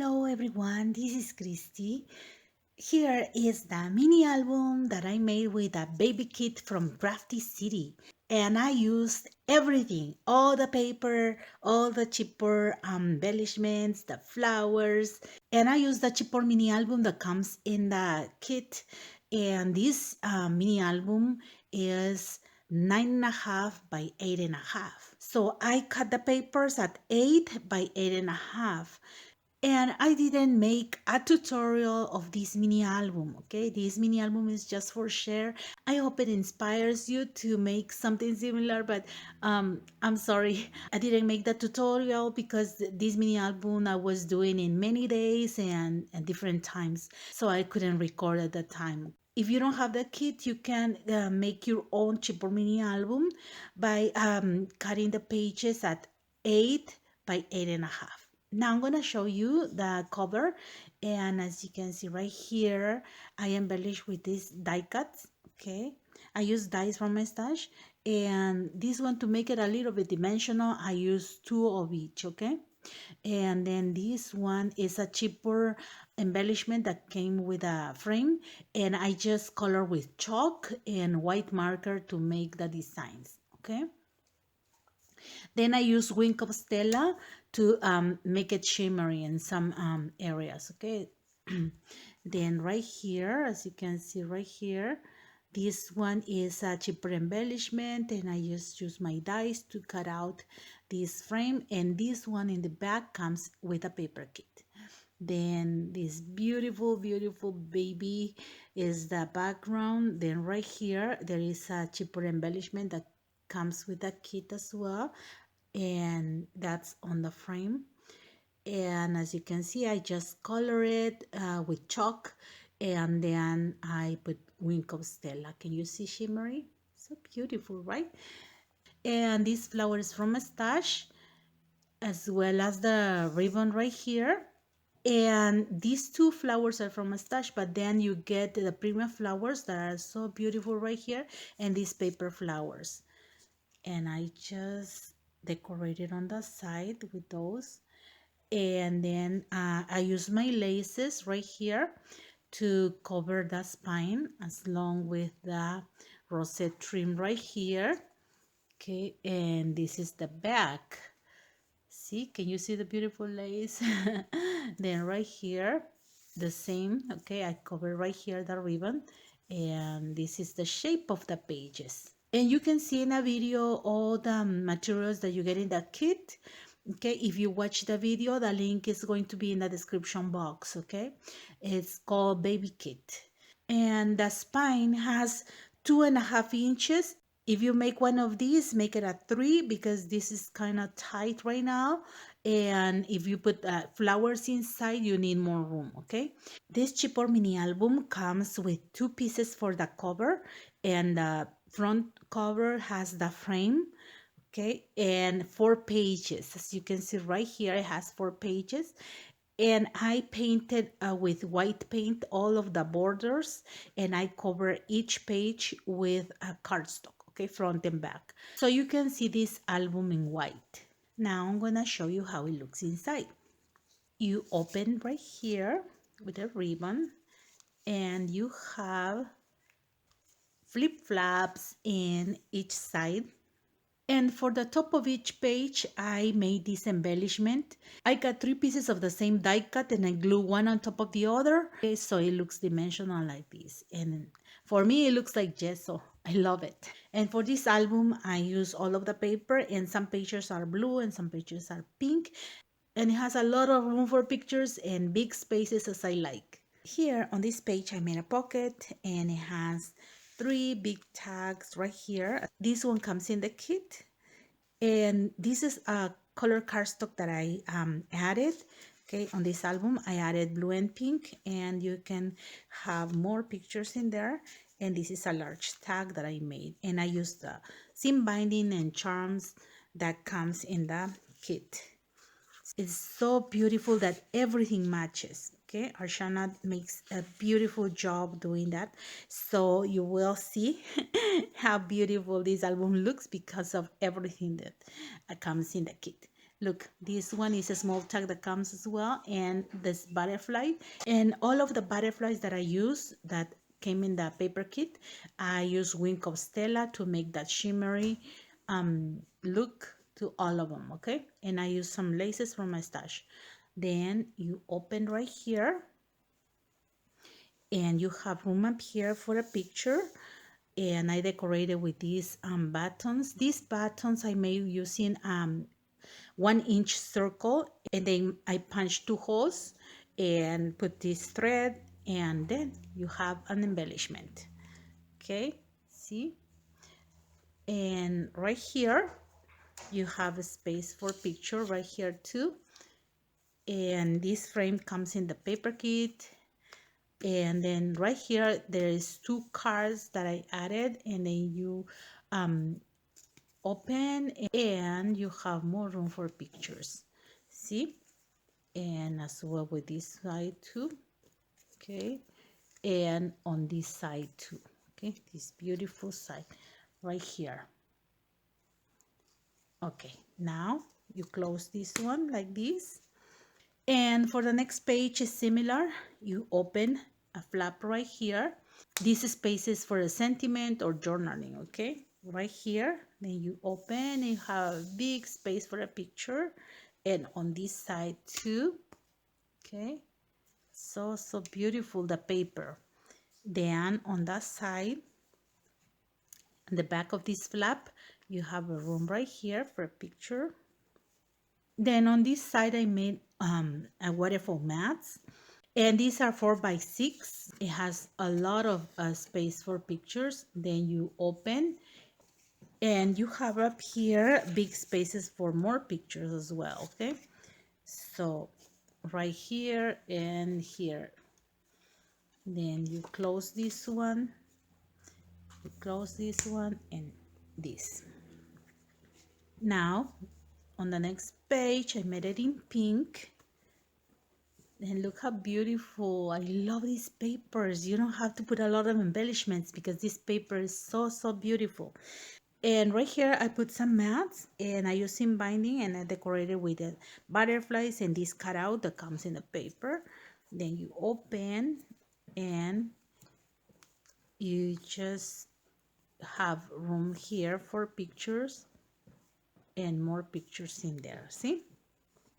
Hello everyone, this is Christy. Here is the mini album that I made with a baby kit from Crafty City. And I used everything, all the paper, all the chipboard embellishments, the flowers. And I used the chipboard mini album that comes in the kit. And this mini album is 9.5 by 8.5. So I cut the papers at 8 by 8.5. And I didn't make a tutorial of this mini album, okay? This mini album is just for share. I hope it inspires you to make something similar, but I'm sorry, I didn't make the tutorial because this mini album I was doing in many days and different times, so I couldn't record at that time. If you don't have the kit, you can make your own chipboard mini album by cutting the pages at 8 by 8.5. Now I'm going to show you the cover, and as you can see right here, I embellish with these die cuts. Okay, I use dies from my stash, and this one, to make it a little bit dimensional, I use 2 of each. Okay, and then this one is a cheaper embellishment that came with a frame, and I just color with chalk and white marker to make the designs. Okay, then I use Wink of Stella to make it shimmery in some areas, okay? Then right here, as you can see right here, this one is a cheaper embellishment, and I just use my dies to cut out this frame, and this one in the back comes with a paper kit. Then this beautiful baby is the background. Then right here there is a cheaper embellishment that comes with a kit as well, and that's on the frame. And as you can see, I just color it with chalk, and then I put Wink of Stella. Can you see shimmery? So beautiful, right? And this flower is from a stash, as well as the ribbon right here. And these 2 flowers are from a stash, but then you get the premium flowers that are so beautiful right here, and these paper flowers. And I just decorated on the side with those. And then I use my laces right here to cover the spine, as long with the rosette trim right here. Okay, and this is the back. See, can you see the beautiful lace? Then right here, the same. Okay, I cover right here the ribbon, and this is the shape of the pages. And you can see in a video all the materials that you get in the kit. Okay, if you watch the video, the link is going to be in the description box. Okay, it's called Baby Kit, and the spine has 2.5 inches. If you make one of these, make it a 3, because this is kind of tight right now. And if you put flowers inside, you need more room. Okay, this chipboard mini album comes with 2 pieces for the cover, and the front cover has the frame. Okay, and 4 pages. As you can see right here, it has 4 pages, and I painted with white paint all of the borders, and I cover each page with a cardstock, okay, front and back, so you can see this album in white. Now I'm gonna show you how it looks inside. You open right here with a ribbon, and you have flip-flops in each side. And for the top of each page, I made this embellishment. I got 3 pieces of the same die cut, and I glue one on top of the other. Okay, so it looks dimensional like this. And for me, it looks like gesso. I love it. And for this album, I use all of the paper, and some pages are blue and some pages are pink. And it has a lot of room for pictures and big spaces as I like. Here on this page, I made a pocket, and it has 3 big tags right here. This one comes in the kit, and this is a color cardstock that I added. Okay, on this album I added blue and pink, and you can have more pictures in there. And this is a large tag that I made, and I used the seam binding and charms that comes in the kit. It's so beautiful that everything matches. Okay, Arshana makes a beautiful job doing that, so you will see how beautiful this album looks because of everything that comes in the kit. Look, this one is a small tag that comes as well, and this butterfly, and all of the butterflies that I use that came in the paper kit, I use Wink of Stella to make that shimmery look to all of them, okay? And I use some laces from my stash. Then you open right here, and you have room up here for a picture, and I decorated with these buttons. These buttons I made using 1-inch circle, and then I punched 2 holes and put this thread, and then you have an embellishment. Okay, see? And right here you have a space for picture right here too, and this frame comes in the paper kit. And then right here there is 2 cards that I added, and then you open, and you have more room for pictures. See? And as well with this side too. Okay, and on this side too. Okay, this beautiful side right here. Okay, now you close this one like this, and for the next page is similar. You open a flap right here. This space is for a sentiment or journaling. Okay, right here, then you open and you have a big space for a picture, and on this side too. Okay, so beautiful, the paper. Then on that side, on the back of this flap, you have a room right here for a picture. Then on this side I made a waterfall mats, and these are 4x6. It has a lot of space for pictures. Then you open, and you have up here big spaces for more pictures as well. Okay, so right here and here. Then you close this one, you close this one, and this. Now on the next page I made it in pink, and look how beautiful. I love these papers. You don't have to put a lot of embellishments because this paper is so beautiful. And right here I put some mats, and I use seam binding, and I decorated with the butterflies and this cutout that comes in the paper. Then you open, and you just have room here for pictures and more pictures in there. See?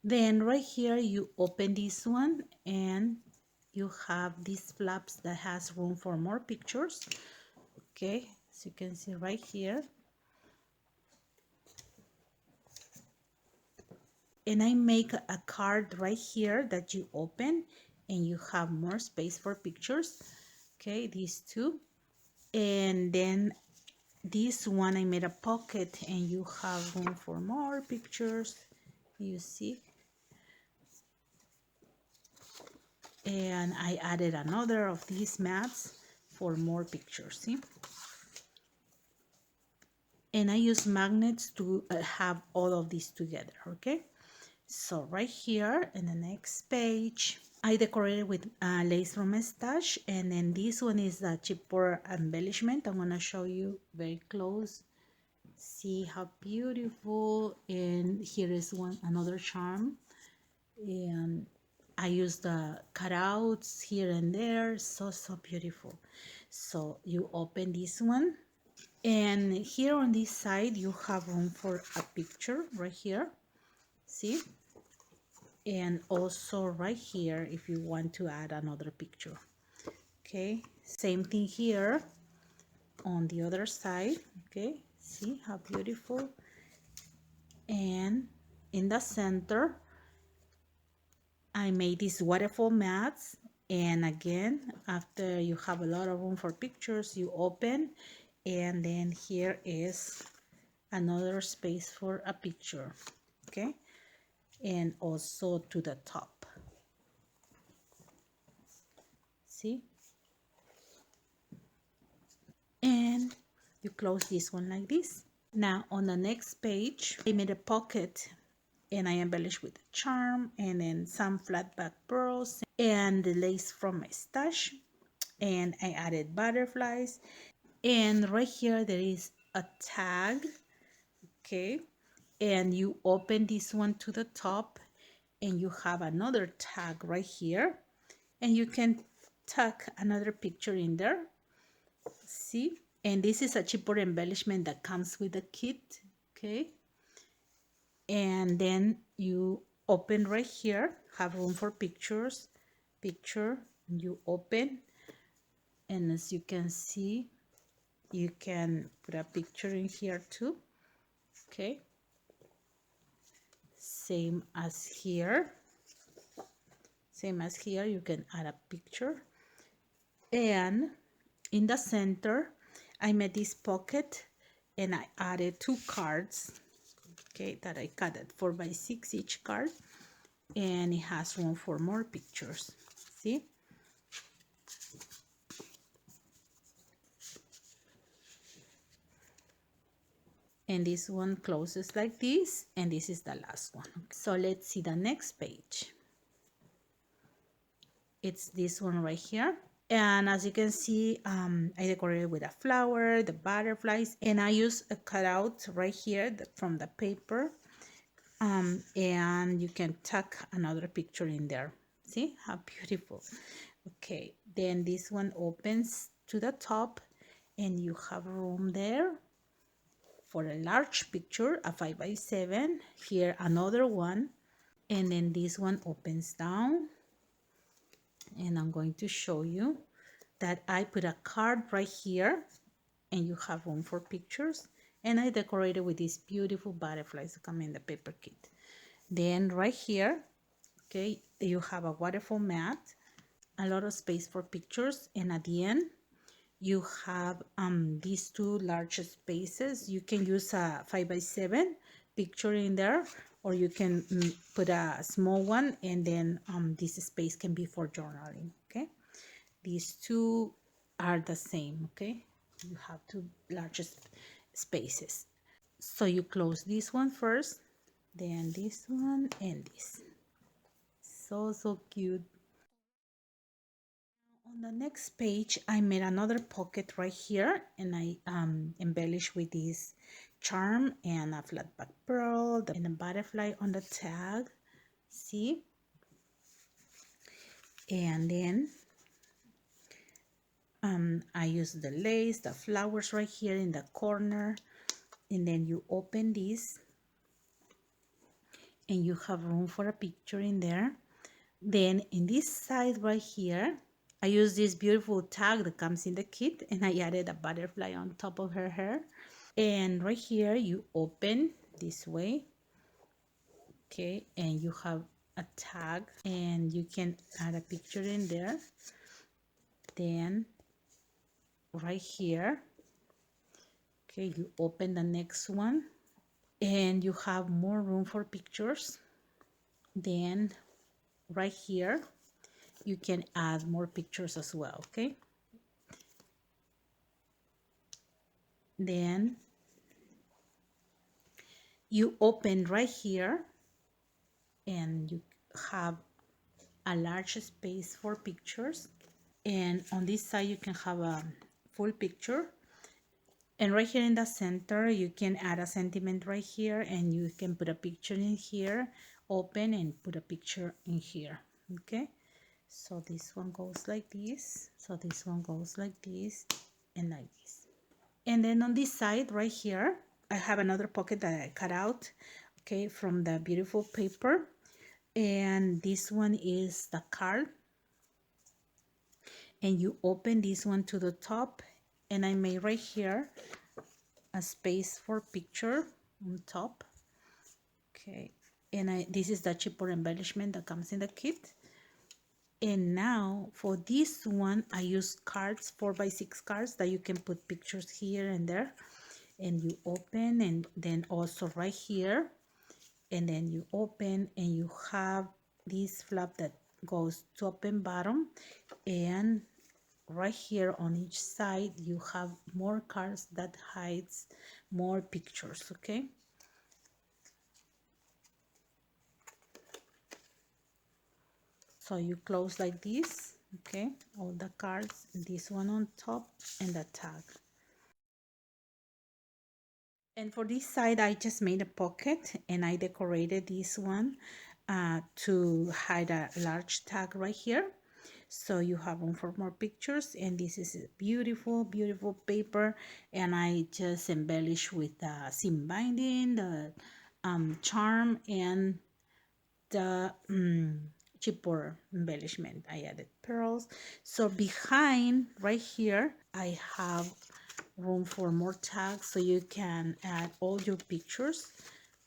Then right here you open this one, and you have these flaps that has room for more pictures. Okay, so you can see right here. And I make a card right here that you open, and you have more space for pictures. Okay, these two. And then this one I made a pocket, and you have room for more pictures. You see? And I added another of these mats for more pictures. See? And I use magnets to have all of these together. Okay, so right here in the next page I decorated with lace from my stash, and then this one is the chipboard embellishment. I'm gonna show you very close. See how beautiful. And here is another charm, and I use the cutouts here and there. So beautiful. So you open this one, and here on this side you have room for a picture right here. See? And also right here if you want to add another picture. Okay, same thing here on the other side. Okay, see how beautiful. And in the center I made these waterfall mats, and again, after you have a lot of room for pictures, you open, and then here is another space for a picture. Okay, and also to the top. See? And you close this one like this. Now on the next page I made a pocket, and I embellished with a charm, and then some flat back pearls and the lace from my stash, and I added butterflies. And right here there is a tag. Okay, and you open this one to the top, and you have another tag right here, and you can tuck another picture in there. See, and this is a cheaper embellishment that comes with the kit. Okay, and then you open right here, have room for pictures, picture, you open, and as you can see, you can put a picture in here too. Okay, same as here, you can add a picture. And in the center I made this pocket, and I added 2 cards, okay, that I cut at 4x6 each card, and it has room for more pictures. See, and this one closes like this, and this is the last one. So let's see the next page. It's this one right here, and as you can see, I decorated with a flower, the butterflies, and I use a cutout right here from the paper, and you can tuck another picture in there. See how beautiful. Okay, then this one opens to the top, and you have room there for a large picture, a 5x7. Here another one, and then this one opens down, and I'm going to show you that I put a card right here, and you have room for pictures, and I decorated with these beautiful butterflies that come in the paper kit. Then right here, okay, you have a waterfall mat, a lot of space for pictures, and at the end you have these 2 large spaces. You can use a 5x7 picture in there, or you can put a small one, and then this space can be for journaling. Okay, these 2 are the same. Okay, you have 2 large spaces. So you close this one first, then this one, and this. So cute. On the next page, I made another pocket right here, and I embellished with this charm and a flat back pearl and a butterfly on the tag. See, and then I use the lace, the flowers right here in the corner, and then you open this, and you have room for a picture in there. Then in this side right here, I use this beautiful tag that comes in the kit, and I added a butterfly on top of her hair. And right here you open this way, okay, and you have a tag, and you can add a picture in there. Then right here, okay, you open the next one, and you have more room for pictures. Then right here you can add more pictures as well. Okay, then you open right here, and you have a large space for pictures, and on this side you can have a full picture, and right here in the center you can add a sentiment right here, and you can put a picture in here, open, and put a picture in here. Okay, so this one goes like this, so this one goes like this, and like this. And then on this side right here, I have another pocket that I cut out, okay, from the beautiful paper, and this one is the card, and you open this one to the top, and I made right here a space for picture on top. Okay, and this is the cheaper embellishment that comes in the kit. And now for this one, I use cards, 4x6 cards that you can put pictures here and there, and you open, and then also right here, and then you open, and you have this flap that goes top and bottom, and right here on each side you have more cards that hides more pictures. Okay, so you close like this. Okay, all the cards, this one on top, and the tag. And for this side, I just made a pocket and I decorated this one to hide a large tag right here. So you have room for more pictures, and this is a beautiful, beautiful paper, and I just embellish with the seam binding, the charm, and the chipboard embellishment. I added pearls. So behind right here I have room for more tags, so you can add all your pictures.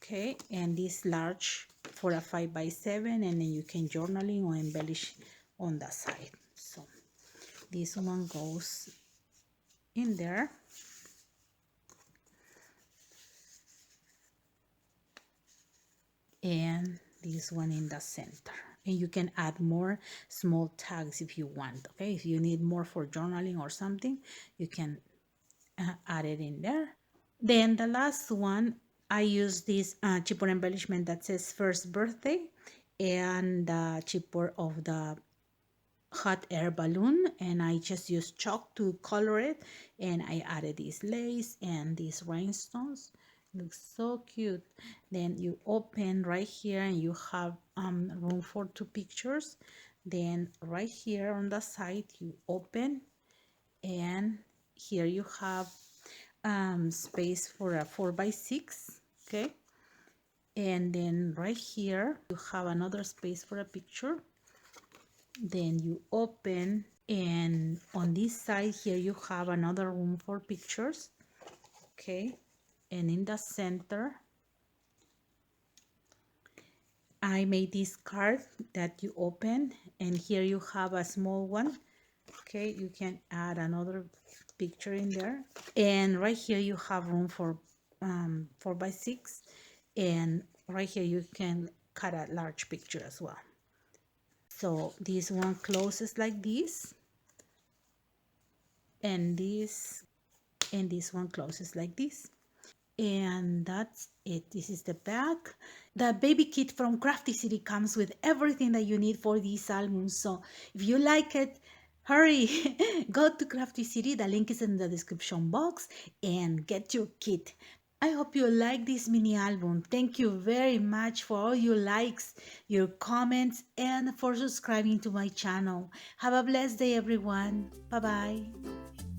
Okay, and this large for a 5x7, and then you can journaling or embellish on the side. So this one goes in there, and this one in the center, and you can add more small tags if you want. Okay, if you need more for journaling or something, you can add it in there. Then the last one, I use this chipboard embellishment that says first birthday, and the chipboard of the hot air balloon, and I just used chalk to color it, and I added this lace and these rhinestones. Looks so cute. Then you open right here and you have room for 2 pictures. Then right here on the side you open, and here you have space for a 4x6. Okay, and then right here you have another space for a picture. Then you open, and on this side here you have another room for pictures. Okay, and in the center I made this card that you open, and here you have a small one. Okay, you can add another picture in there, and right here you have room for 4x6, and right here you can cut a large picture as well. So this one closes like this, and this one closes like this, and that's it. This is the back. The baby kit from Crafty City comes with everything that you need for this album, so if you like it, hurry. Go to Crafty City, the link is in the description box, and get your kit. I hope you like this mini album. Thank you very much for all your likes, your comments, and for subscribing to my channel. Have a blessed day, everyone. Bye bye.